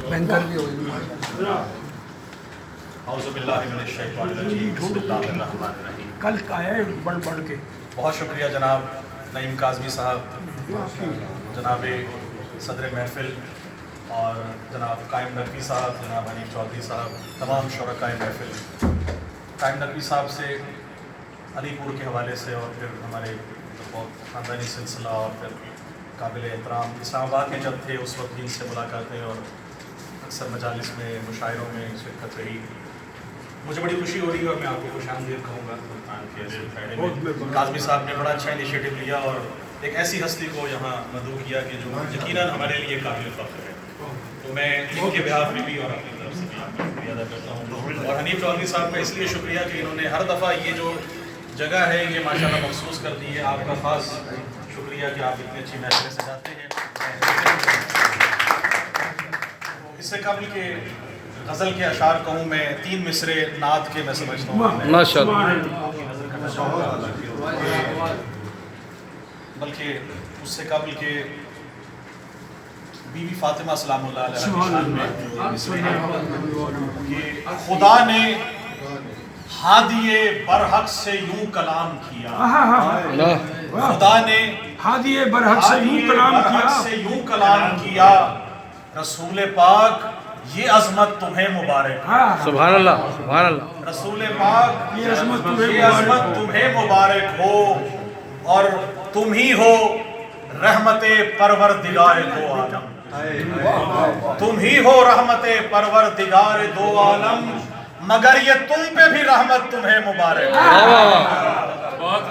Banker بھی ہوئی اعوذ باللہ من الشیطان الرجیم بسم اللہ الرحمن الرحیم. کل آیا ہے بڑھ کے. بہت شکریہ جناب نعیم کاظمی صاحب، جناب صدر محفل اور جناب قائم نقوی صاحب، جناب حنیف چودھری صاحب، تمام شرکائے محفل. قائم نقوی صاحب سے علی پور کے حوالے سے اور پھر ہمارے بہت خاندانی سلسلہ اور پھر قابل احترام اسلام آباد میں جب تھے اس وقت بھی ان سے ملاقاتیں اور اکثر مجالس میں مشاعروں میں شرکت رہی. مجھے بڑی خوشی ہو رہی ہے اور میں آپ کو خوش آمدید کہوں گا. کاظمی صاحب نے بڑا اچھا انیشیٹو لیا اور ایک ایسی ہستی کو یہاں مدعو کیا کہ جو یقیناً ہمارے لیے قابل فخر ہے. تو میں ان کے بہاف میں بھی اور اپنی طرف سے بھی آپ کا شکریہ ادا کرتا ہوں. اور حنیف چودھری صاحب کا اس لیے شکریہ کہ انہوں نے ہر دفعہ یہ جو جگہ ہے یہ ماشاءاللہ مخصوص کر دی ہے. آپ کا خاص شکریہ کہ آپ اتنی اچھی محفلیں سجاتے ہیں. اس سے قبل کہ غزل کے اشعار کہوں میں 3 مصرے نعت کے میں سمجھتا ہوں ماشاءاللہ. بلکہ اس سے قبل کہ بی بی فاطمہ سلام اللہ علیہ کی شان میں مصرے ہیں کہ خدا نے ہادی برحق سے یوں کلام کیا. خدا نے ہادی برحق سے یوں کلام کیا. رسول پاک یہ عظمت تمہیں مبارک. سبحان اللہ سبحان اللہ. رسول پاک یہ عظمت تمہیں مبارک ہو اور تم ہی ہو رحمت پروردگار دو عالم. تم ہی ہو رحمت پروردگار دو عالم مگر یہ تم پہ بھی رحمت تمہیں مبارک. بہت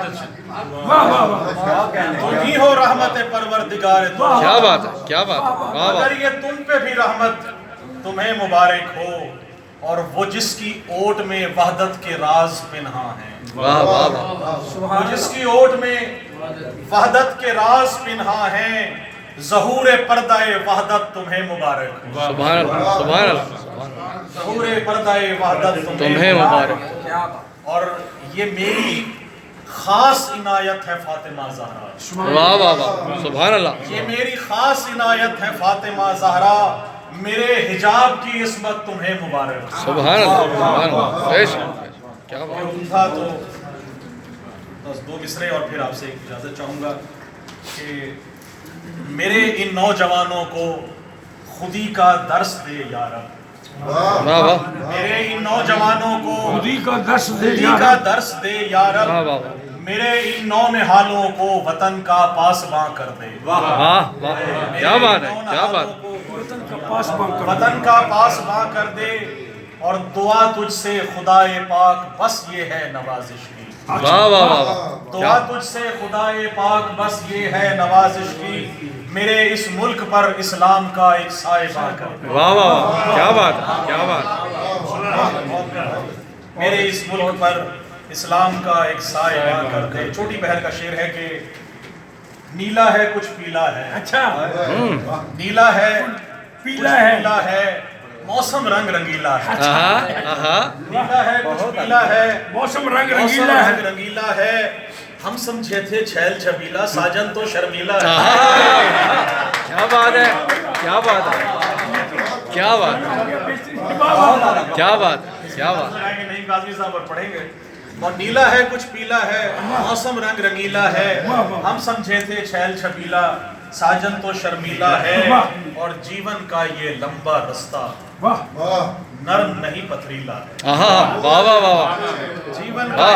اچھا. تم ہی ہو رحمت پروردگار دو عالم. کیا بات ہے کیا بات ہے. مگر یہ تم پہ بھی رحمت تمہیں مبارک ہو اور وہ جس کی اوٹ میں وحدت کے راز پنہاں ہیں. واہ واہ واہ. وہ جس کی اوٹ میں وحدت کے راز پنہاں ہیں ظہور پردہ وحدت تمہیں مبارک. سبحان اللہ سبحان اللہ. ظہور پردہ وحدت تمہیں مبارک. اور یہ میری خاص عنایت ہے فاطمہ زہرا. واہ واہ واہ. سبحان اللہ. یہ میری خاص عنایت ہے فاطمہ زہرا میرے حجاب کی عصمت تمہیں مبارک. سبحان اللہ سبحان اللہ. کیا بات تھا. تو بس 2 مصرے اور پھر آپ سے ایک اجازت چاہوں گا کہ میرے ان نوجوانوں کو خودی کا درس دے یا رب. واہ واہ. میرے ان نوجوانوں کو خودی کا درس دے یا رب. واہ واہ. میرے ان نونہالوں کو وطن کا پاسباں کر دے. واہ واہ. کیا بات ہے کیا بات. وطن کا پاسباں کر دے اور دعا تجھ سے خدائے پاک بس یہ ہے نوازش کی. واہ واہ واہ. دعا تجھ سے خدائے پاک بس یہ ہے نوازش کی میرے اس ملک پر اسلام کا ایک سائبہ کر دے. واہ واہ. کیا بات ہے کیا بات. میرے اس ملک پر اسلام کا ایک سائبہ کر دے. چھوٹی بہر کا شعر ہے کہ نیلا ہے کچھ پیلا ہے. اچھا. نیلا ہے پیلا ہے موسم رنگ رنگیلا ہے. نیلا ہے کچھ پیلا ہے موسم رنگ رنگیلا ہے. ہم سمجھے تھے چھیل چھبیلا ساجن تو شرمیلا ہے. کیا بات ہے کیا بات ہے کیا بات کیا بات کیا بات. نہیں کاظمی صاحب اور پڑھیں گے. اور نیلا ہے کچھ پیلا ہے موسم رنگ رنگیلا ہے. ہم سمجھے تھے چھیل چھبیلا ساجن تو شرمیلا ہے اور جیون کا یہ لمبا رستہ نرم نہیں پتھریلا ہے. واہ واہ واہ. جیون کا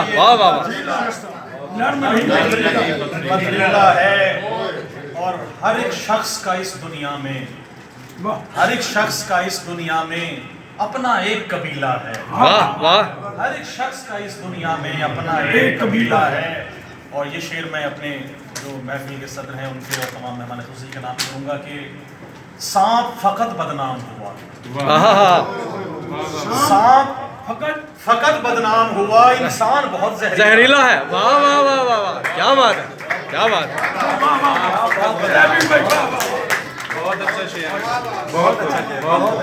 یہ پتھریلا ہے اور ہر ایک شخص کا اس دنیا میں اپنا ایک قبیلہ ہے. ہر ایک شخص کا اس دنیا میں اپنا ایک قبیلہ ہے. اور یہ شعر میں اپنے جو محفل کے صدر ہیں ان کے اور تمام مہمان خصوصی کے نام کروں گا کہ سانپ فقط بدنام ہوا. سانپ فقط بدنام ہوا انسان بہت زہریلا ہے. واہ واہ واہ واہ. کیا بات ہے کیا بات ہے.